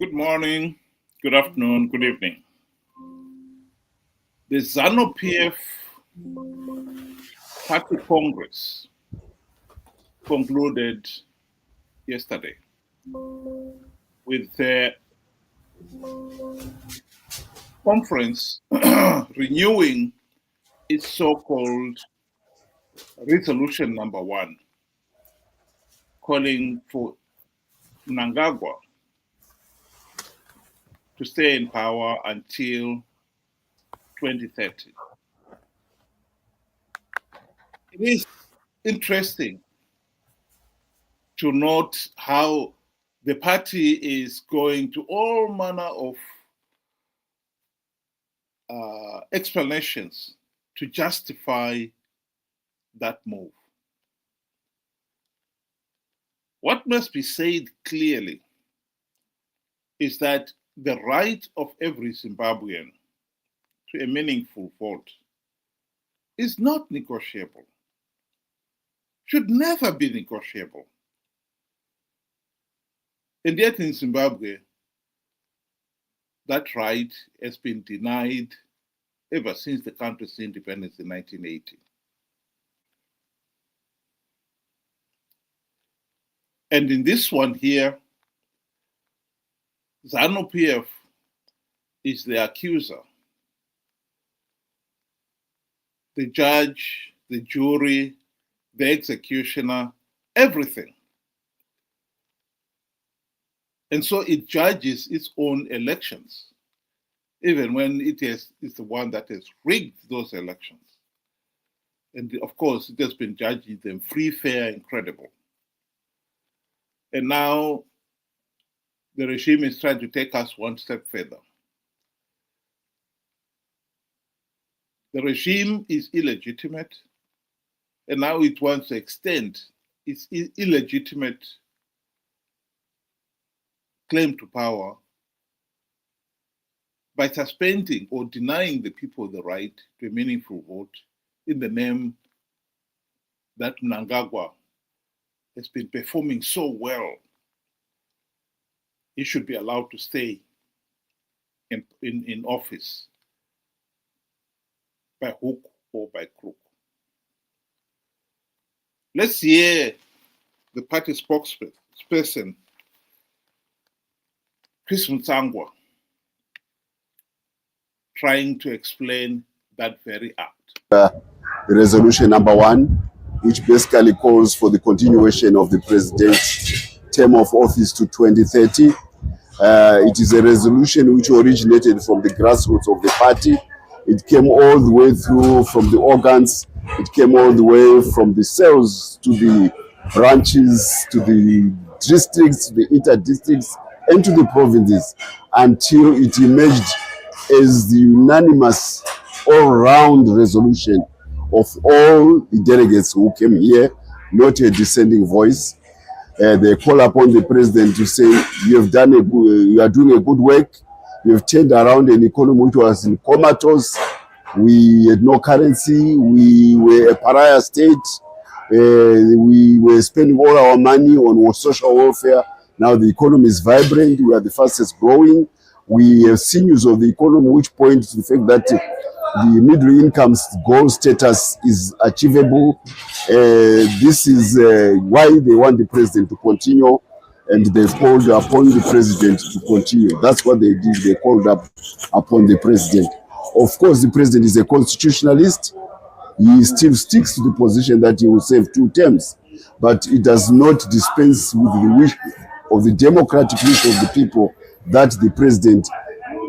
Good morning, good afternoon, good evening. The Zanu PF Party Congress concluded yesterday with the conference renewing its so-called resolution number 1, calling for Mnangagwa to stay in power until 2030. It is interesting to note how the party is going to all manner of explanations to justify that move. What must be said clearly is that the right of every Zimbabwean to a meaningful vote is not negotiable, should never be negotiable. And yet in Zimbabwe, that right has been denied ever since the country's independence in 1980. And in this one here, Zanu PF is the accuser. The judge, the jury, the executioner, everything. And so it judges its own elections, even when it's the one that has rigged those elections. And of course, it has been judging them free, fair, and credible. And now the regime is trying to take us one step further. The regime is illegitimate, and now it wants to extend its illegitimate claim to power by suspending or denying the people the right to a meaningful vote in the name that Mnangagwa has been performing so well. He should be allowed to stay in office by hook or by crook. Let's hear the party spokesperson, Mnangagwa, trying to explain that very act. Resolution number 1, which basically calls for the continuation of the president's term of office to 2030. It is a resolution which originated from the grassroots of the party. It came all the way through from the organs. It came all the way from the cells to the branches, to the districts, to the inter-districts, and to the provinces, until it emerged as the unanimous all-round resolution of all the delegates who came here, not a dissenting voice. They call upon the president to say, you are doing a good work. You have turned around an economy which was in comatose. We had no currency. We were a pariah state. We were spending all our money on social welfare. Now the economy is vibrant. We are the fastest growing. We have sinews of the economy which point to the fact that the middle income goal status is achievable. This is why they want the president to continue, and they've called upon the president to continue. That's what they did. They called up upon the president. Of course, the president is a constitutionalist. He still sticks to the position that he will serve 2 terms, but it does not dispense with the wish of the democratic wish of the people that the president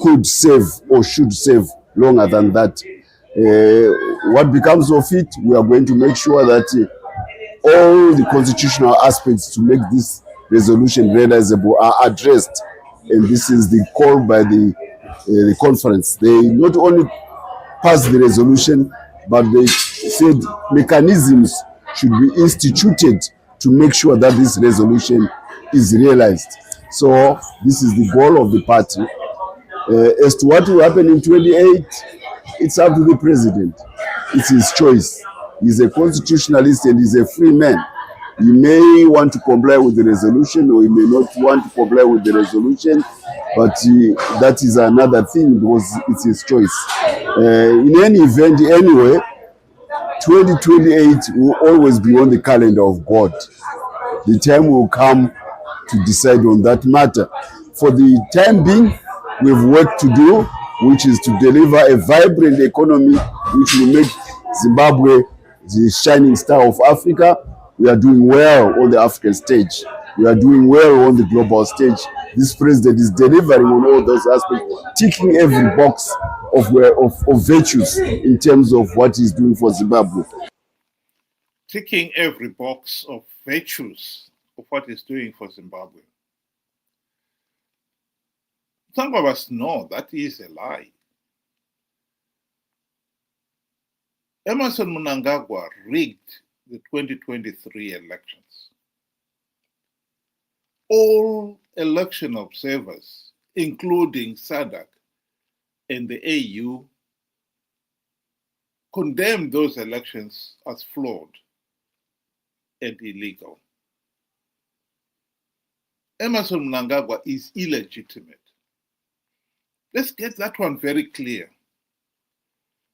could serve or should serve longer than that. What becomes of it, we are going to make sure that all the constitutional aspects to make this resolution realizable are addressed. And this is the call by the conference. They not only passed the resolution, but they said mechanisms should be instituted to make sure that this resolution is realized. So this is the goal of the party. As to what will happen in 28, it's up to the president. It's his choice. He's a constitutionalist and he's a free man. He may want to comply with the resolution, or he may not want to comply with the resolution, but that is another thing because it's his choice. In any event, anyway, 2028 will always be on the calendar of God. The time will come to decide on that matter. For the time being, we have work to do, which is to deliver a vibrant economy which will make Zimbabwe the shining star of Africa. We are doing well on the African stage. We are doing well on the global stage. This president is delivering on all those aspects, ticking every box of virtues in terms of what he's doing for Zimbabwe. Ticking every box of virtues of what he's doing for Zimbabwe. Some of us know that is a lie. Emmerson Mnangagwa rigged the 2023 elections. All election observers, including SADC and the AU, condemned those elections as flawed and illegal. Emmerson Mnangagwa is illegitimate. Let's get that one very clear.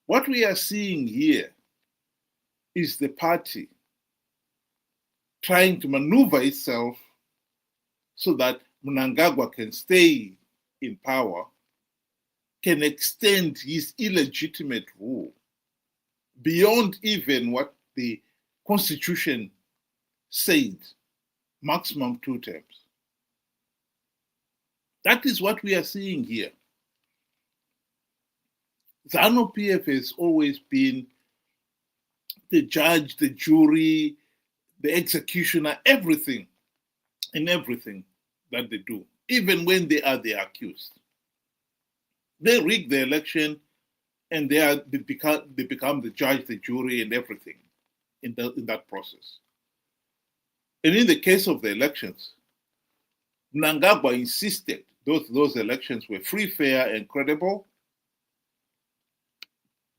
What we are seeing here is the party trying to maneuver itself so that Mnangagwa can stay in power, can extend his illegitimate rule beyond even what the Constitution said, maximum 2 terms. That is what we are seeing here. Zanu PF has always been the judge, the jury, the executioner, everything, in everything that they do, even when they are the accused. They rig the election and they become the judge, the jury, and everything in that process. And in the case of the elections, Mnangagwa insisted those elections were free, fair, and credible,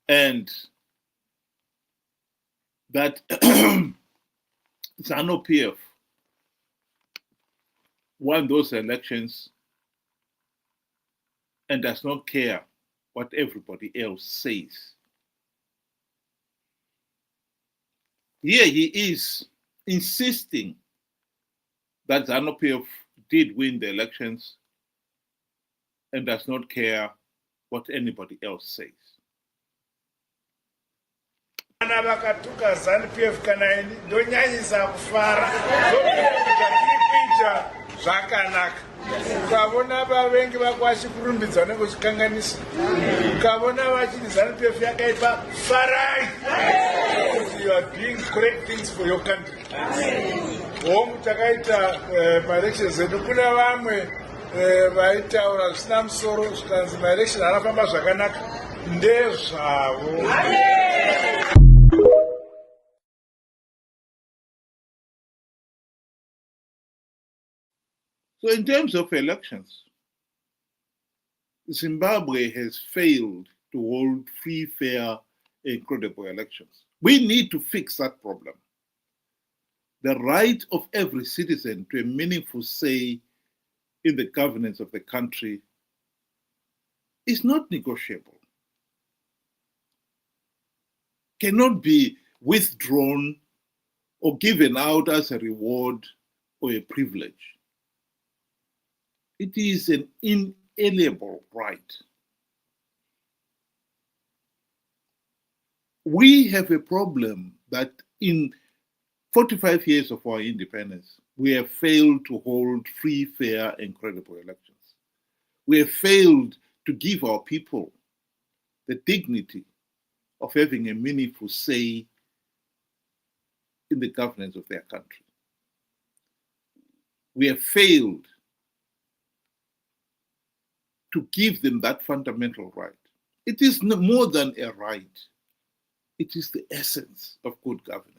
and that Zanu PF won those elections and does not care what everybody else says. Here he is insisting that Zanu PF did win the elections and does not care what anybody else says. Kana vakatuka Zanu PF kana ini ndonyanyisa kufara kuita zvakanaka. Ukavona vavengi vakwashi kurumbidza nekuchikanganisa. Ukavona vachiti Zanu PF yakaipa farai. You are doing correct things for your country. Homu takaita maelections edu kuna vamwe vaitaura zvisina musoro zvikanzi maelections anafamba zvakanaka ndezvavo. So in terms of elections, Zimbabwe has failed to hold free, fair, and credible elections. We need to fix that problem. The right of every citizen to a meaningful say in the governance of the country is not negotiable, cannot be withdrawn or given out as a reward or a privilege. It is an inalienable right. We have a problem that in 45 years of our independence, we have failed to hold free, fair, and credible elections. We have failed to give our people the dignity of having a meaningful say in the governance of their country. We have failed to give them that fundamental right. It is more than a right. It is the essence of good governance.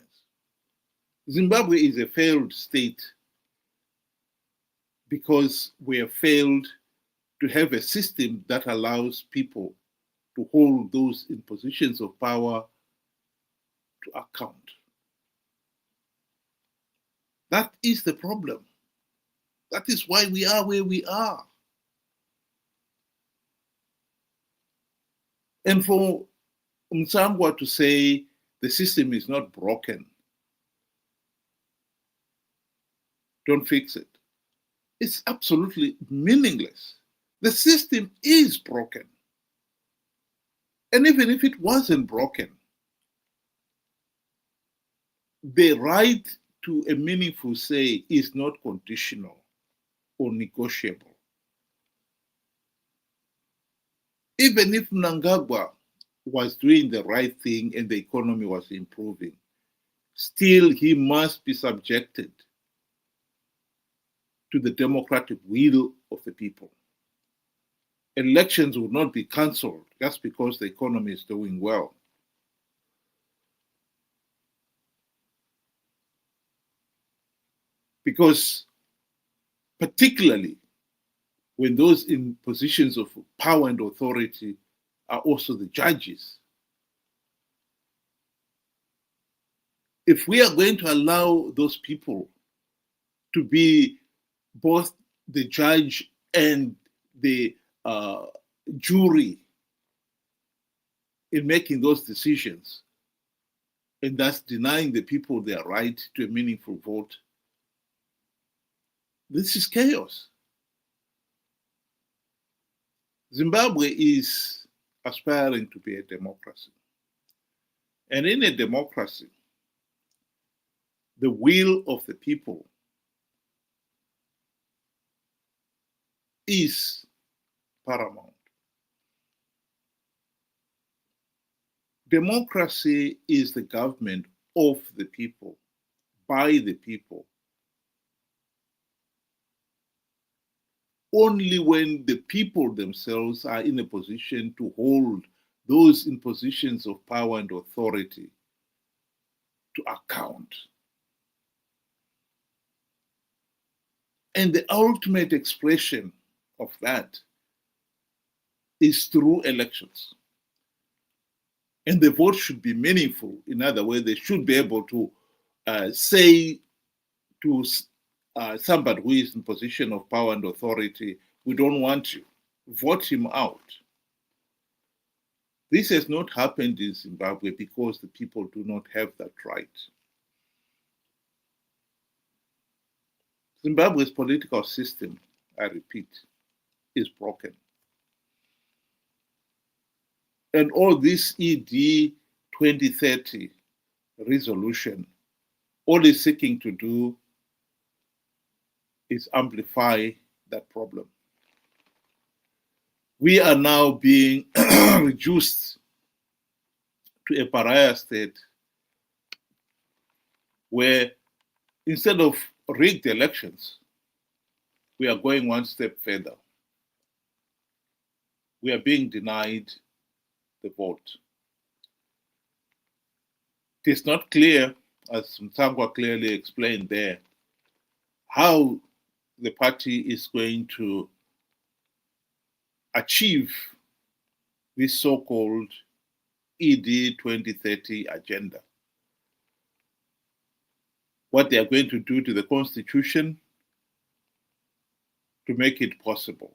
Zimbabwe is a failed state because we have failed to have a system that allows people to hold those in positions of power to account. That is the problem. That is why we are where we are. And for Mnangagwa to say the system is not broken, don't fix it, it's absolutely meaningless. The system is broken. And even if it wasn't broken, the right to a meaningful say is not conditional or negotiable. Even if Mnangagwa was doing the right thing and the economy was improving, still he must be subjected to the democratic will of the people. Elections will not be cancelled just because the economy is doing well. Because particularly when those in positions of power and authority are also the judges, if we are going to allow those people to be both the judge and the jury in making those decisions, and thus denying the people their right to a meaningful vote, this is chaos. Zimbabwe is aspiring to be a democracy. And in a democracy, the will of the people is paramount. Democracy is the government of the people, by the people. Only when the people themselves are in a position to hold those in positions of power and authority to account. And the ultimate expression of that is through elections. And the vote should be meaningful. In other words, they should be able to say to somebody who is in position of power and authority, we don't want you, vote him out. This has not happened in Zimbabwe because the people do not have that right. Zimbabwe's political system, I repeat, is broken. And all this ED2030 resolution, all it's seeking to do is amplify that problem. We are now being reduced to a pariah state where instead of rigged elections, we are going one step further. We are being denied the vote. It is not clear, as Mnangagwa clearly explained there, how the party is going to achieve this so-called ED2030 agenda. What they are going to do to the Constitution to make it possible.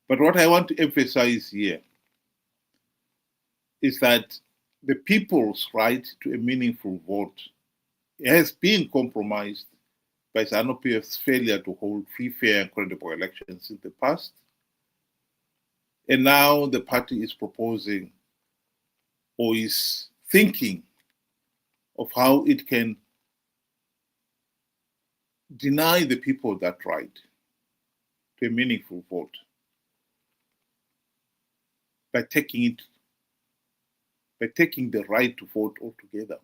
But what I want to emphasize here is that the people's right to a meaningful vote has been compromised by Zanu PF's failure to hold free, fair, and credible elections in the past. And now the party is proposing or is thinking of how it can deny the people that right to a meaningful vote by taking the right to vote altogether.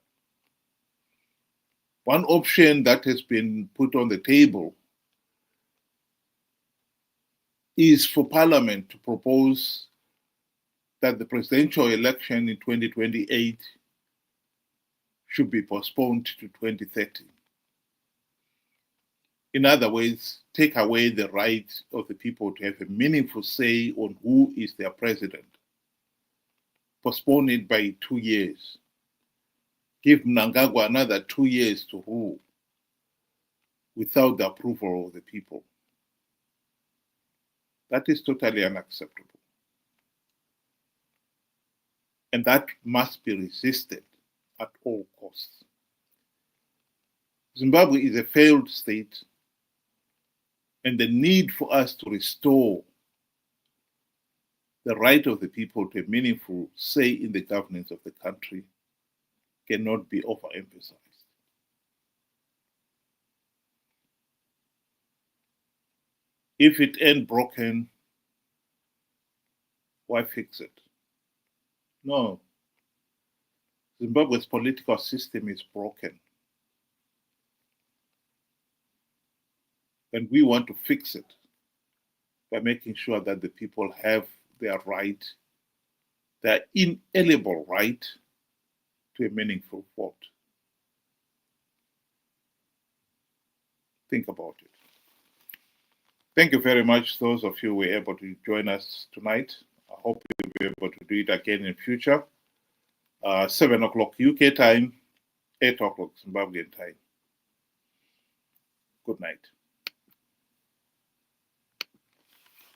One option that has been put on the table is for Parliament to propose that the presidential election in 2028 should be postponed to 2030. In other words, take away the right of the people to have a meaningful say on who is their president. Postpone it by 2 years. give Mnangagwa another 2 years to rule without the approval of the people. That is totally unacceptable. And that must be resisted at all costs. Zimbabwe is a failed state, and the need for us to restore the right of the people to a meaningful say in the governance of the country cannot be overemphasized. If it ain't broken, why fix it? No. Zimbabwe's political system is broken. And we want to fix it by making sure that the people have their right, their inalienable right to a meaningful vote. Think about it. Thank you very much, those of you who were able to join us tonight. I hope you'll be able to do it again in future. 7 o'clock UK time, 8 o'clock Zimbabwean time. Good night.